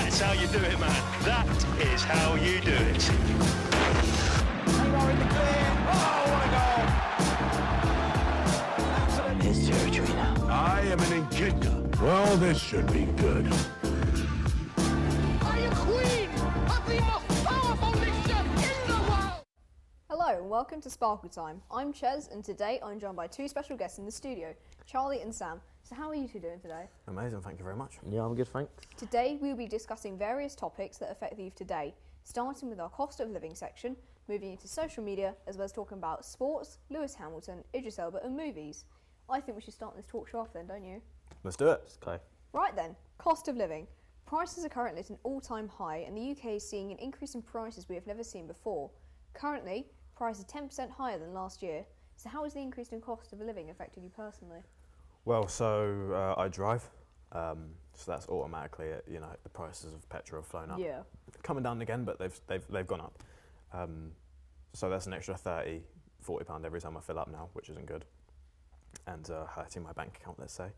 That's how you do it, man. That is how you do it. Neymar in the clear. Oh, what a goal! His territory now. I am an Echidna. Well, this should be good. Are you queen of the most powerful nation in the world? Hello and welcome to Sparkle Time. I'm Ches and today I'm joined by two special guests in the studio, Charlie and Sam. So how are you two doing today? Amazing, thank you very much. Yeah, I'm good, thanks. Today we'll be discussing various topics that affect the youth today, starting with our cost of living section, moving into social media, as well as talking about sports, Lewis Hamilton, Idris Elba and movies. I think we should start this talk show off then, don't you? Let's do it. Okay. Right then, cost of living. Prices are currently at an all-time high and the UK is seeing an increase in prices we have never seen before. Currently, prices are 10% higher than last year. So how has the increase in cost of living affected you personally? Well, so I drive, so that's automatically, the prices of petrol have flown up. Yeah. Coming down again, but they've gone up. So that's an extra £30, £40 every time I fill up now, which isn't good, and hurting my bank account, let's say.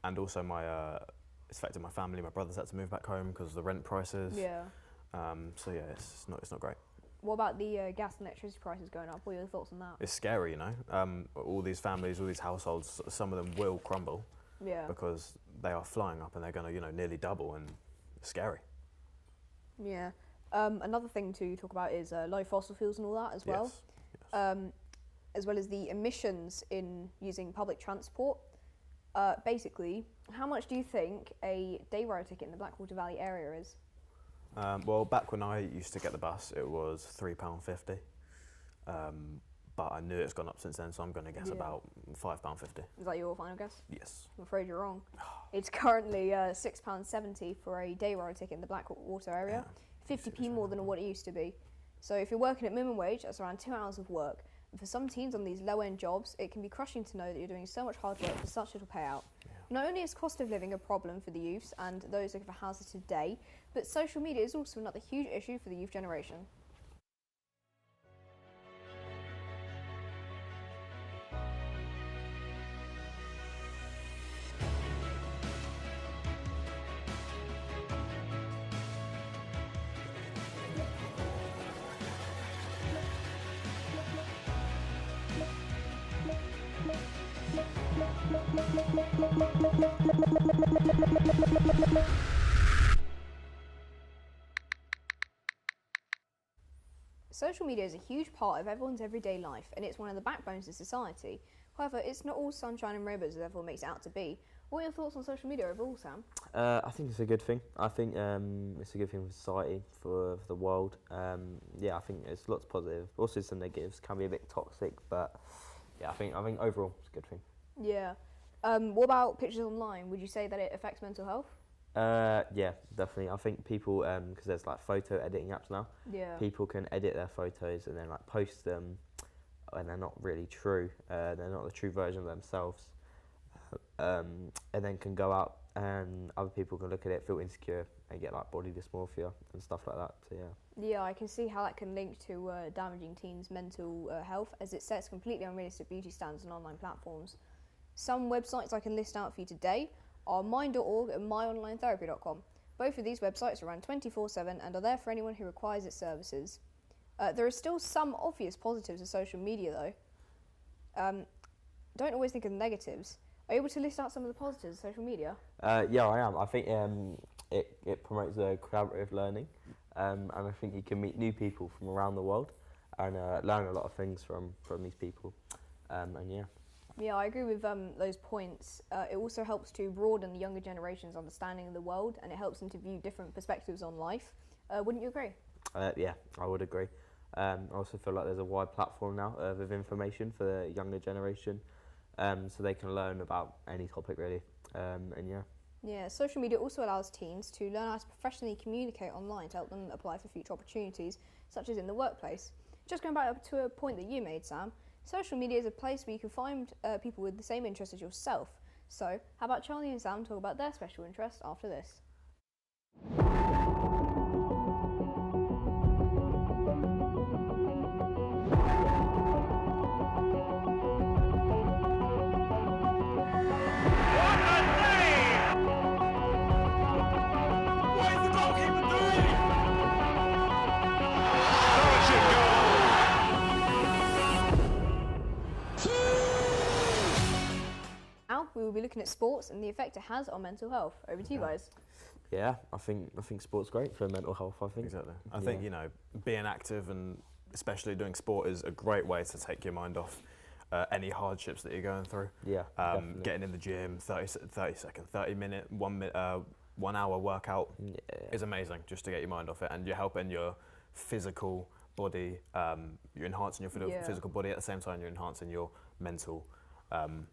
And also it's affected my family. My brother's had to move back home because of the rent prices. Yeah. So yeah, it's not great. What about the gas and electricity prices going up? What are your thoughts on that? It's scary, all these families, all these households, some of them will crumble. Yeah. Because they are flying up and they're going to, nearly double, and it's scary. Yeah. Another thing to talk about is low fossil fuels and all that as well. Yes. As well as the emissions in using public transport. Basically, how much do you think a day road ticket in the Blackwater Valley area is? Well, back when I used to get the bus, it was £3.50. But I knew it's gone up since then, so I'm going to guess about £5.50. Is that your final guess? Yes. I'm afraid you're wrong. It's currently £6.70 for a day road ticket in the Blackwater area. 50p more than what it used to be. So if you're working at minimum wage, that's around 2 hours of work. And for some teens on these low-end jobs, it can be crushing to know that you're doing so much hard work for such little payout. Yeah. Not only is cost of living a problem for the youths and those looking for houses today, but social media is also another huge issue for the youth generation. Social media is a huge part of everyone's everyday life and it's one of the backbones of society. However, it's not all sunshine and rainbows as everyone makes it out to be. What are your thoughts on social media overall, Sam? I think it's a good thing. I think it's a good thing for society, for the world. Yeah, I think there's lots of positive. Also some negatives, can be a bit toxic, but yeah, I think overall it's a good thing. Yeah. What about pictures online? Would you say that it affects mental health? Yeah, definitely. I think people, because there's like photo editing apps now. Yeah. People can edit their photos and then like post them, and they're not really true. They're not the true version of themselves. And then can go out and other people can look at it, feel insecure, and get like body dysmorphia and stuff like that. So yeah. Yeah, I can see how that can link to damaging teens' mental health, as it sets completely unrealistic beauty standards on online platforms. Some websites I can list out for you today are mind.org and myonlinetherapy.com. Both of these websites are run 24/7 and are there for anyone who requires its services. There are still some obvious positives of social media though. Don't always think of the negatives. Are you able to list out some of the positives of social media? Yeah, I am. I think it promotes collaborative learning, and I think you can meet new people from around the world and learn a lot of things from these people, and yeah. Yeah, I agree with those points. It also helps to broaden the younger generation's understanding of the world and it helps them to view different perspectives on life. Wouldn't you agree? Yeah, I would agree. I also feel like there's a wide platform now of information for the younger generation, so they can learn about any topic really, and yeah. Yeah, social media also allows teens to learn how to professionally communicate online to help them apply for future opportunities, such as in the workplace. Just going back up to a point that you made, Sam, social media is a place where you can find people with the same interests as yourself. So, how about Charlie and Sam talk about their special interests after this? What is the goalkeeper will be looking at sports and the effect it has on mental health. Over to you guys. Yeah, I think sport's great for mental health. I think. Exactly. I think, you know, being active and especially doing sport is a great way to take your mind off any hardships that you're going through. Yeah, definitely. Getting in the gym, 30 minute, 1 hour workout is amazing just to get your mind off it, and you're helping your physical body. You're enhancing your physical body at the same time. You're enhancing your mental health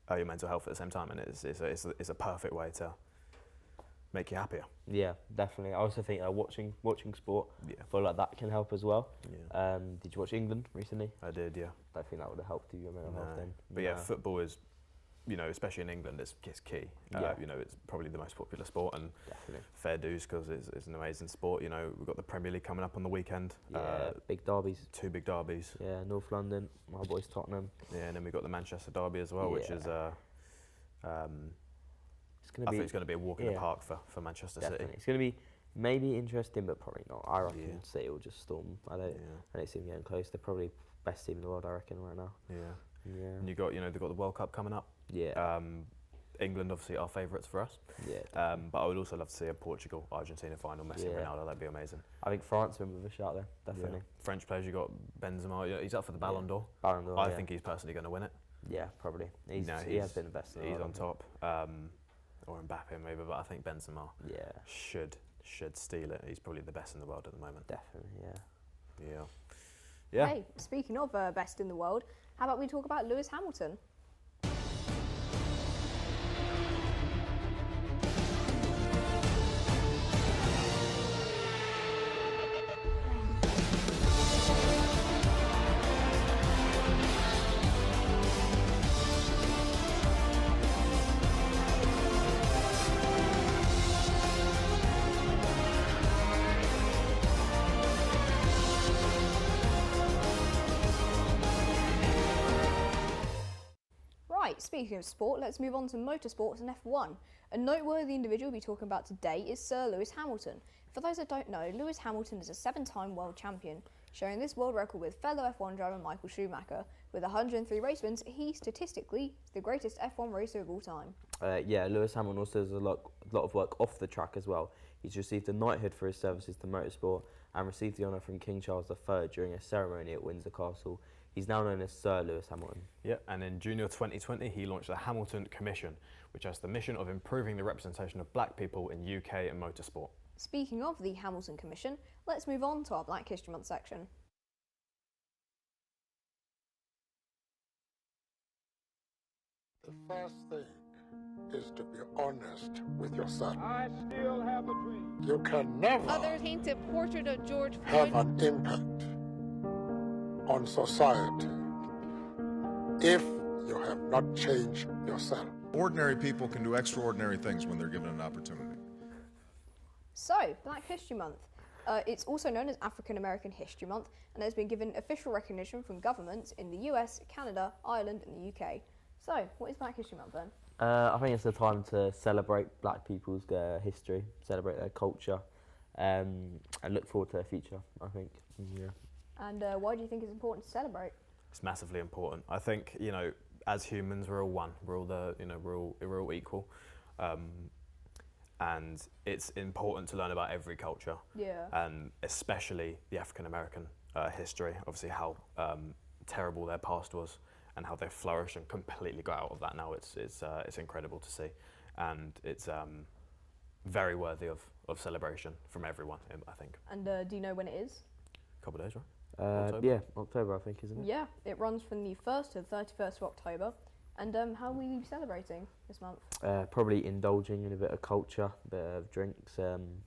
at the same time, and it's a perfect way to make you happier. Yeah, definitely. I also think watching sport, I feel like that can help as well. Yeah. Did you watch England recently? I did, yeah. I think that would have helped your mental health then. But yeah, football is, you know, especially in England, it's key. You know, it's probably the most popular sport, and definitely fair dues because it's an amazing sport. You know, we've got the Premier League coming up on the weekend. Yeah, big derbies. 2 big derbies. Yeah, North London, my boys Tottenham. Yeah, and then we've got the Manchester derby as well, which is I think it's going to be a walk in the park for Manchester City. It's going to be maybe interesting, but probably not. I reckon City will just storm. I don't see them getting close. They're probably best team in the world, I reckon, right now. Yeah. And they've got the World Cup coming up. Yeah. England obviously are favourites for us. Yeah. But I would also love to see a Portugal-Argentina final, Messi and Ronaldo. That'd be amazing. I think France will with a shot there, definitely. Yeah. French players, you got Benzema. Yeah, he's up for the Ballon d'Or. Ballon d'Or. I think he's personally going to win it. Yeah, probably. He has been the best. He's on top. Or Mbappe maybe, but I think Benzema should steal it. He's probably the best in the world at the moment. Definitely, yeah. Hey, speaking of best in the world, how about we talk about Lewis Hamilton? Speaking of sport, let's move on to motorsports and F1. A noteworthy individual we'll be talking about today is Sir Lewis Hamilton. For those that don't know, Lewis Hamilton is a 7-time world champion, sharing this world record with fellow F1 driver Michael Schumacher. With 103 race wins, he's statistically the greatest F1 racer of all time. Lewis Hamilton also does a lot of work off the track as well. He's received a knighthood for his services to motorsport and received the honour from King Charles III during a ceremony at Windsor Castle. He's now known as Sir Lewis Hamilton. Yeah, and in June 2020, he launched the Hamilton Commission, which has the mission of improving the representation of black people in UK and motorsport. Speaking of the Hamilton Commission, let's move on to our Black History Month section. The first thing is to be honest with yourself. I still have a dream. You can never Others paint a portrait of George have Floyd. an impact on society if you have not changed yourself. Ordinary people can do extraordinary things when they're given an opportunity. So, Black History Month. It's also known as African American History Month and has been given official recognition from governments in the US, Canada, Ireland and the UK. So, what is Black History Month then? I think it's the time to celebrate black people's history, celebrate their culture, and look forward to their future, I think. Yeah. And why do you think it's important to celebrate? It's massively important. I think, you know, as humans, we're all one. We're all equal. And it's important to learn about every culture. Yeah. And especially the African American history, obviously how terrible their past was and how they flourished and completely got out of that now. It's incredible to see. And it's very worthy of celebration from everyone, I think. And do you know when it is? A couple of days, right? Yeah, October, I think, isn't it? Yeah, it runs from the 1st to the 31st of October. And how will you be celebrating this month? Probably indulging in a bit of culture, a bit of drinks,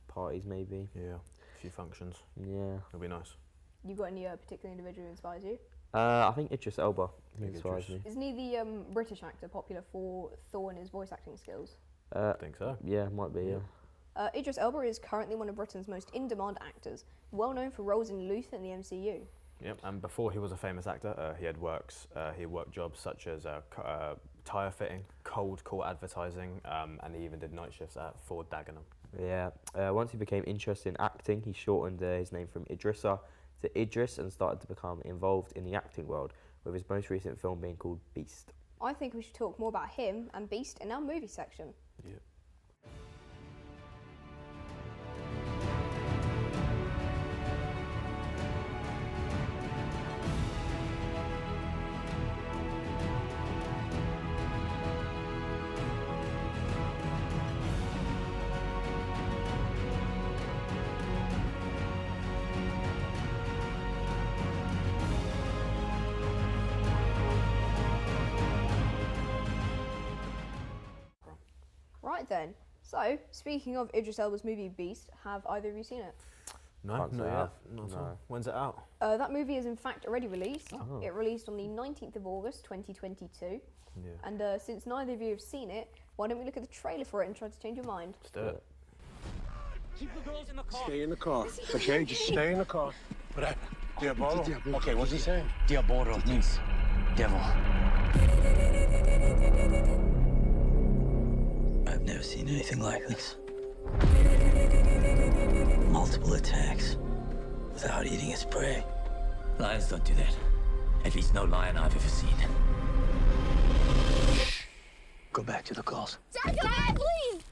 parties maybe. Yeah, a few functions. Yeah. It'll be nice. You got any particular individual who inspires you? I think Idris Elba inspires me. Isn't he the British actor popular for Thor and his voice acting skills? I think so. Yeah, might be, yeah. Idris Elba is currently one of Britain's most in-demand actors, well known for roles in Luther and the MCU. Yep, and before he was a famous actor, he worked jobs such as tyre fitting, cold call advertising, and he even did night shifts at Ford Dagenham. Yeah, once he became interested in acting, he shortened his name from Idrissa to Idris and started to become involved in the acting world, with his most recent film being called Beast. I think we should talk more about him and Beast in our movie section. Yeah. Right then. So, speaking of Idris Elba's movie Beast, have either of you seen it? No, Can't not say I yet. have. Not at No. all. When's it out? That movie is in fact already released. Oh. It released on the 19th of August 2022. Yeah. And since neither of you have seen it, why don't we look at the trailer for it and try to change your mind? Let's do it. Stay in the car. Okay, just stay in the car. What happened? Diabolo? Okay, what's he saying? Diabolo means devil. I've never seen anything like this. Multiple attacks without eating its prey. Lions don't do that. At least no lion I've ever seen. Go back to the calls. Dad, please!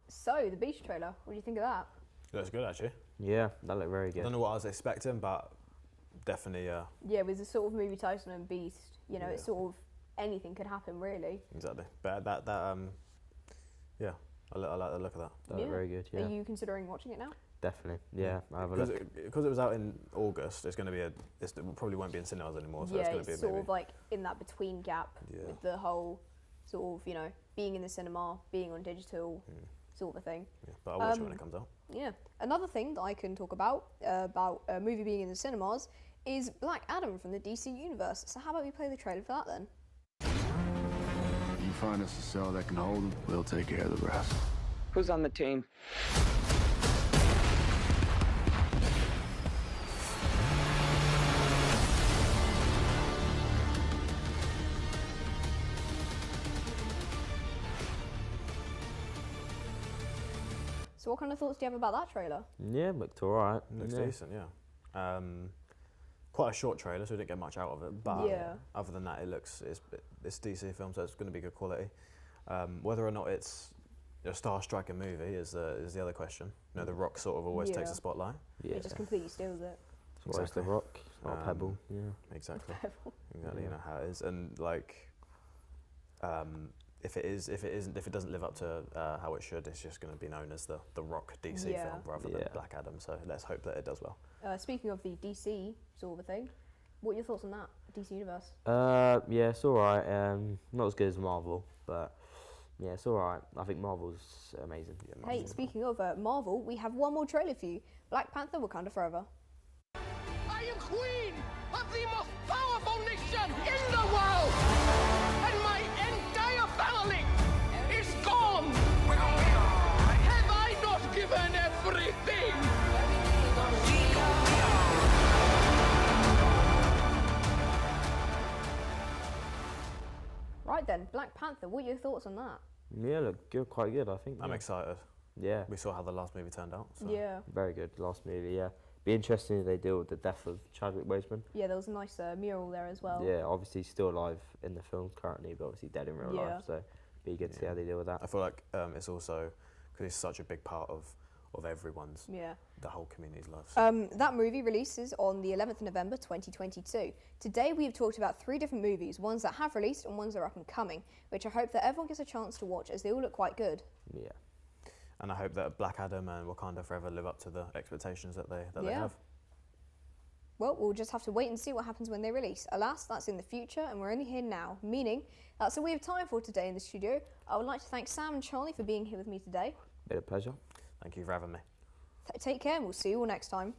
So, the Beast trailer, what do you think of that? It looks good, actually. Yeah, that looked very I good. don't know what I was expecting, but definitely, Yeah, with the sort of movie Tyson and Beast, you know, it's Yeah. sort of anything could happen, really. exactly. But yeah, I like the look of that. That looked very good. Yeah, Are you considering watching it now? definitely. Yeah, I have a Because look. it was out in August, it's going to be it probably won't be in cinemas anymore. So it's Yeah, going to be it's a sort maybe. of like in that between gap Yeah. with the whole sort of, you know, being in the cinema, being on digital, sort of thing. Yeah, but I'll watch it when it comes out. Yeah. Another thing that I can talk about a movie being in the cinemas is Black Adam from the DC universe. So how about we play the trailer for that then? You find us a cell that can hold them, we'll take care of the rest. Who's on the team? So what kind of thoughts do you have about that trailer? Yeah, looked alright. Looks yeah. decent, yeah. Quite a short trailer, so we didn't get much out of it. But Yeah. other than that, it's DC film, so it's going to be good quality. Whether or not it's a star-striking movie is the other question. You know, The Rock sort of always takes Yeah. the spotlight. Yeah, It just completely steals it. it's always the rock, it's not a pebble. Yeah, Exactly. Exactly. You know how it is, and like, if it doesn't live up to how it should, it's just going to be known as the Rock DC Yeah. film rather than Black Adam. So let's hope that it does well. Speaking of the DC sort of a thing, what are your thoughts on that, DC universe? yeah, it's alright. Not as good as Marvel, but yeah, it's alright. I think Marvel's amazing. Yeah, Hey, Marvel's speaking of Marvel, we have one more trailer for you. Black Panther: Wakanda Forever. I am queen of the most powerful nation in the world! And my entire family is gone! Have I not given everything? Right then, Black Panther, what are your thoughts on that? Yeah, look good, quite good. I think. I'm yeah. excited. Yeah, We saw how the last movie turned out. So. Yeah. very good. Last movie. Yeah, be interesting if they deal with the death of Chadwick Boseman. Yeah, there was a nice mural there as well. Yeah, obviously still alive in the films currently, but obviously dead in real Yeah. life. So be good to see how they deal with that. I feel like it's also because it's such a big part of everyone's, Yeah. the whole community's lives. That movie releases on the 11th of November 2022. Today we have talked about 3 different movies, ones that have released and ones that are up and coming, which I hope that everyone gets a chance to watch as they all look quite good. Yeah. And I hope that Black Adam and Wakanda Forever live up to the expectations that they Yeah. have. Well, we'll just have to wait and see what happens when they release. Alas, that's in the future and we're only here now, meaning that's all we have time for today in the studio. I would like to thank Sam and Charlie for being here with me today. Bit of pleasure. Thank you for having me. Take care and we'll see you all next time.